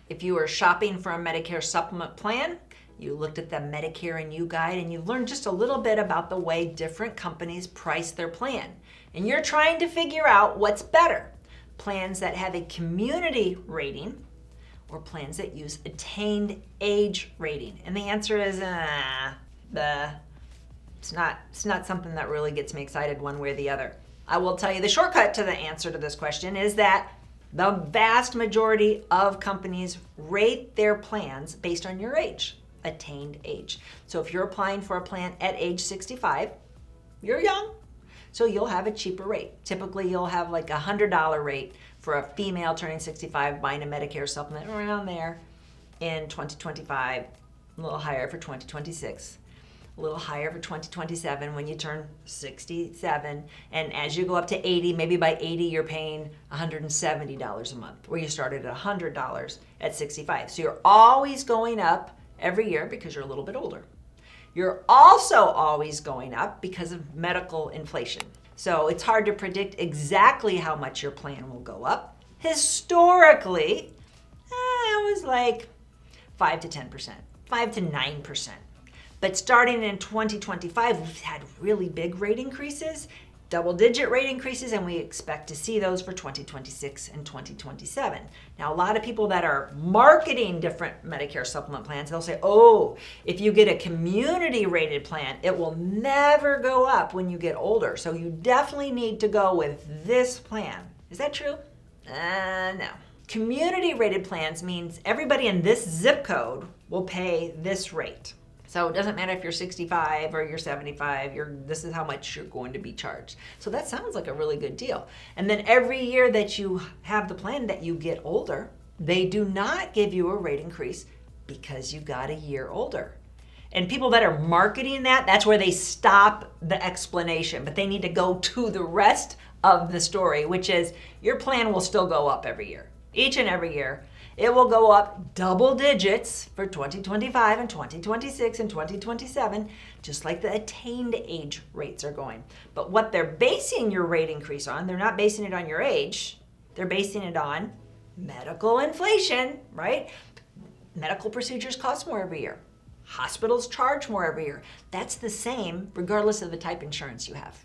If you were shopping for a Medicare Supplement plan, you looked at the Medicare and You guide and you learned just a little bit about the way different companies price their plan. And you're trying to figure out what's better, plans that have a community rating or plans that use attained age rating. And the answer is, it's not something that really gets me excited one way or the other. I will tell you the shortcut to the answer to this question is that the vast majority of companies rate their plans based on your age, attained age. So if you're applying for a plan at age 65, you're young, so you'll have a cheaper rate. Typically, you'll have like a $100 rate for a female turning 65 buying a Medicare Supplement, around there in 2025, a little higher for 2026. A little higher for 2027 when you turn 67. And as you go up to 80, maybe by 80, you're paying $170 a month, where you started at $100 at 65. So you're always going up every year because you're a little bit older. You're also always going up because of medical inflation. So it's hard to predict exactly how much your plan will go up. Historically, it was like 5 to 10%, 5 to 9%. But starting in 2025, we've had really big rate increases, double-digit rate increases, and we expect to see those for 2026 and 2027. Now, a lot of people that are marketing different Medicare Supplement plans, they'll say, oh, if you get a community-rated plan, it will never go up when you get older. So you definitely need to go with this plan. Is that true? No. Community-rated plans means everybody in this zip code will pay this rate. So it doesn't matter if you're 65 or you're 75, this is how much you're going to be charged. So that sounds like a really good deal. And then every year that you have the plan that you get older, they do not give you a rate increase because you got a year older. And people that are marketing that's where they stop the explanation, but they need to go to the rest of the story, which is your plan will still go up every year, each and every year. It will go up double digits for 2025 and 2026 and 2027, just like the attained age rates are going. But what they're basing your rate increase on, they're not basing it on your age, they're basing it on medical inflation, right? Medical procedures cost more every year. Hospitals charge more every year. That's the same regardless of the type of insurance you have.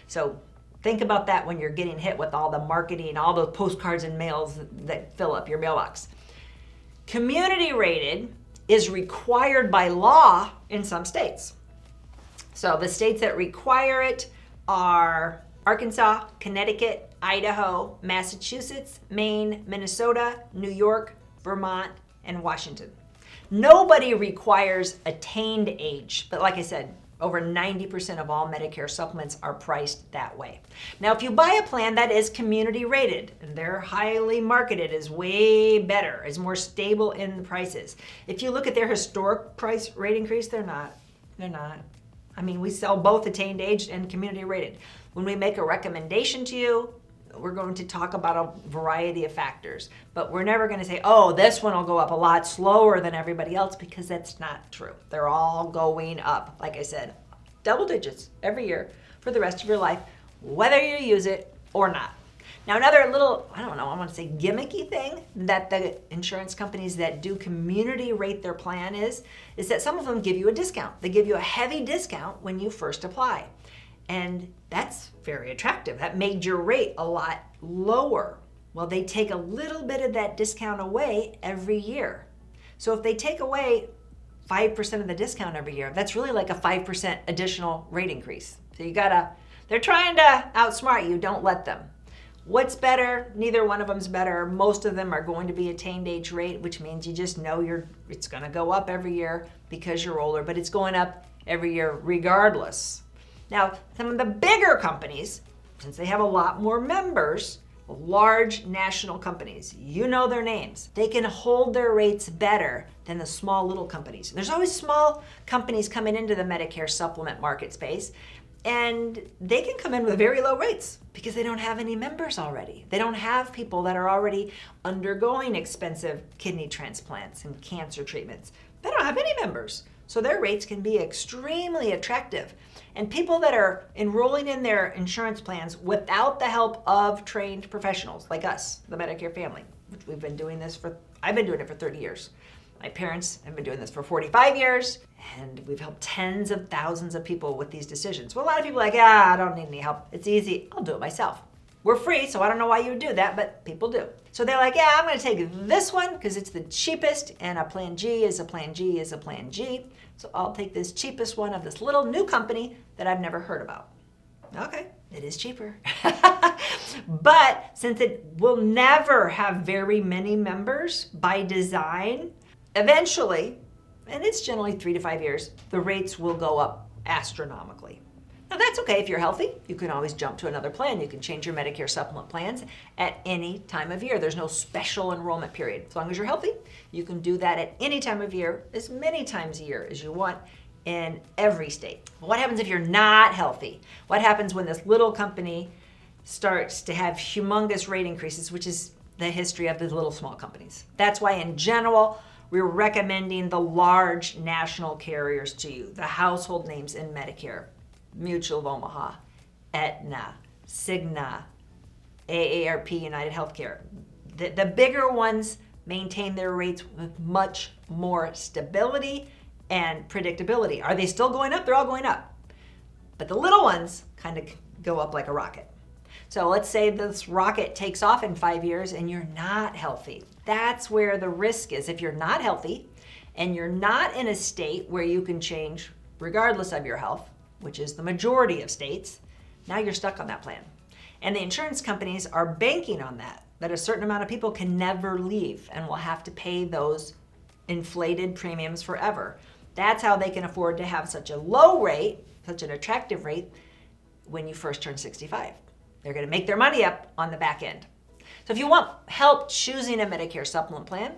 So think about that when you're getting hit with all the marketing, all those postcards and mails that fill up your mailbox. Community rated is required by law in some states. So the states that require it are Arkansas, Connecticut, Idaho, Massachusetts, Maine, Minnesota, New York, Vermont, and Washington. Nobody requires attained age, but like I said, over 90% of all Medicare supplements are priced that way. Now, if you buy a plan that is community rated, and they're highly marketed as way better, is more stable in the prices. If you look at their historic price rate increase, they're not. I mean, we sell both attained age and community rated. When we make a recommendation to you, we're going to talk about a variety of factors, but we're never going to say, oh, this one will go up a lot slower than everybody else, because that's not true. They're all going up, like I said, double digits every year for the rest of your life, whether you use it or not. Now, another little, I want to say gimmicky thing that the insurance companies that do community rate their plan is that some of them give you a discount. They give you a heavy discount when you first apply. And that's very attractive. That made your rate a lot lower. Well, they take a little bit of that discount away every year. So if they take away 5% of the discount every year, that's really like a 5% additional rate increase. So they're trying to outsmart you. Don't let them. What's better? Neither one of them's better. Most of them are going to be attained age rate, which means you just know it's going to go up every year because you're older, but it's going up every year regardless. Now, some of the bigger companies, since they have a lot more members, large national companies, you know their names, they can hold their rates better than the small little companies. There's always small companies coming into the Medicare supplement market space, and they can come in with very low rates because they don't have any members already. They don't have people that are already undergoing expensive kidney transplants and cancer treatments. They don't have any members. So their rates can be extremely attractive. And people that are enrolling in their insurance plans without the help of trained professionals like us, the Medicare Family, which we've been doing this for I've been doing it for 30 years. My parents have been doing this for 45 years, and we've helped tens of thousands of people with these decisions. Well, a lot of people are like, I don't need any help. It's easy. I'll do it myself. We're free, so I don't know why you would do that, but people do. So they're like, I'm going to take this one because it's the cheapest, and a plan G is a plan G is a plan G. So I'll take this cheapest one of this little new company that I've never heard about. Okay, it is cheaper. But since it will never have very many members by design, eventually, and it's generally 3 to 5 years, the rates will go up astronomically. Now that's okay if you're healthy. You can always jump to another plan. You can change your Medicare Supplement plans at any time of year. There's no special enrollment period. As long as you're healthy, you can do that at any time of year, as many times a year as you want in every state. What happens if you're not healthy? What happens when this little company starts to have humongous rate increases, which is the history of the little small companies? That's why in general, we're recommending the large national carriers to you, the household names in Medicare. Mutual of Omaha, Aetna, Cigna, AARP, UnitedHealthcare. The bigger ones maintain their rates with much more stability and predictability. Are they still going up? They're all going up. But the little ones kind of go up like a rocket. So let's say this rocket takes off in 5 years and you're not healthy. That's where the risk is. If you're not healthy and you're not in a state where you can change regardless of your health, which is the majority of states, now you're stuck on that plan. And the insurance companies are banking on that a certain amount of people can never leave and will have to pay those inflated premiums forever. That's how they can afford to have such a low rate, such an attractive rate when you first turn 65. They're going to make their money up on the back end. So if you want help choosing a Medicare Supplement plan,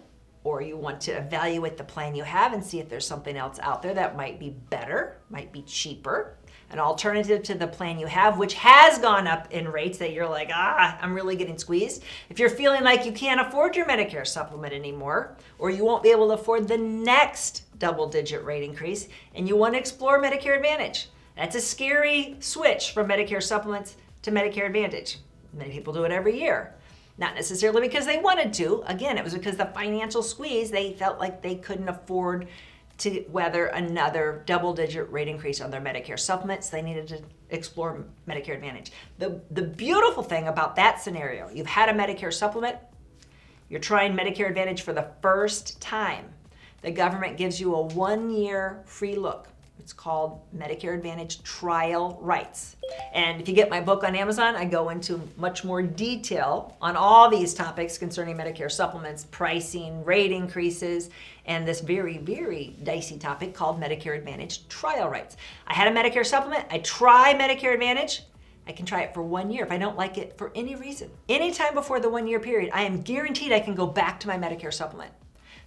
or you want to evaluate the plan you have and see if there's something else out there that might be better, might be cheaper, an alternative to the plan you have, which has gone up in rates that you're like, I'm really getting squeezed. If you're feeling like you can't afford your Medicare Supplement anymore, or you won't be able to afford the next double-digit rate increase, and you want to explore Medicare Advantage. That's a scary switch from Medicare Supplements to Medicare Advantage. Many people do it every year. Not necessarily because they wanted to. Again, it was because the financial squeeze, they felt like they couldn't afford to weather another double-digit rate increase on their Medicare supplements. They needed to explore Medicare Advantage. The beautiful thing about that scenario, you've had a Medicare supplement, you're trying Medicare Advantage for the first time. The government gives you a 1-year free look. It's called Medicare Advantage Trial Rights. And if you get my book on Amazon, I go into much more detail on all these topics concerning Medicare supplements, pricing, rate increases, and this very, very dicey topic called Medicare Advantage Trial Rights. I had a Medicare supplement. I try Medicare Advantage. I can try it for 1 year if I don't like it for any reason. Anytime before the 1 year period, I am guaranteed I can go back to my Medicare supplement.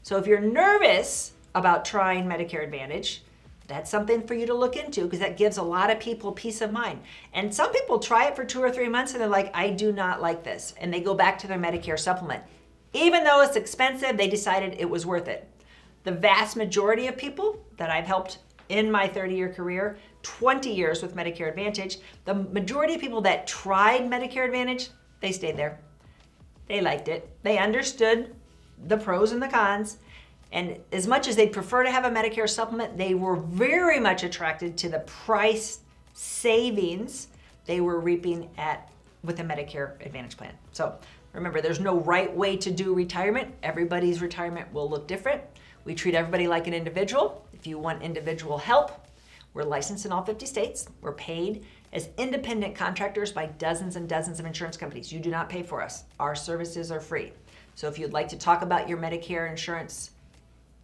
So if you're nervous about trying Medicare Advantage, that's something for you to look into because that gives a lot of people peace of mind. And some people try it for 2 or 3 months and they're like, I do not like this. And they go back to their Medicare supplement. Even though it's expensive, they decided it was worth it. The vast majority of people that I've helped in my 30-year career, 20 years with Medicare Advantage, the majority of people that tried Medicare Advantage, they stayed there. They liked it. They understood the pros and the cons. And as much as they'd prefer to have a Medicare supplement, they were very much attracted to the price savings they were reaping with a Medicare Advantage plan. So remember, there's no right way to do retirement. Everybody's retirement will look different. We treat everybody like an individual. If you want individual help, we're licensed in all 50 states. We're paid as independent contractors by dozens and dozens of insurance companies. You do not pay for us. Our services are free. So if you'd like to talk about your Medicare insurance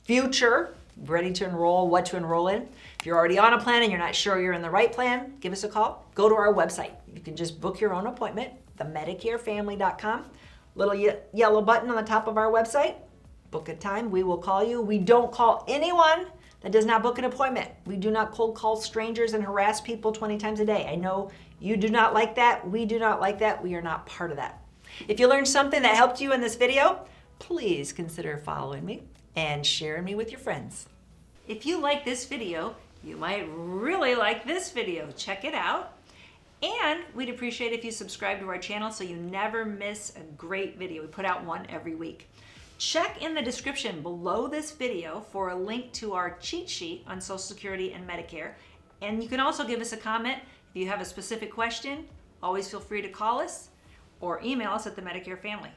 future, ready to enroll, what to enroll in. If you're already on a plan and you're not sure you're in the right plan, give us a call. Go to our website. You can just book your own appointment, themedicarefamily.com. Little yellow button on the top of our website. Book a time. We will call you. We don't call anyone that does not book an appointment. We do not cold call strangers and harass people 20 times a day. I know you do not like that. We do not like that. We are not part of that. If you learned something that helped you in this video, please consider following me and sharing me with your friends. If you like this video, you might really like this video. Check it out. And we'd appreciate if you subscribe to our channel so you never miss a great video. We put out one every week. Check in the description below this video for a link to our cheat sheet on Social Security and Medicare. And you can also give us a comment if you have a specific question. Always feel free to call us or email us at the Medicare Family.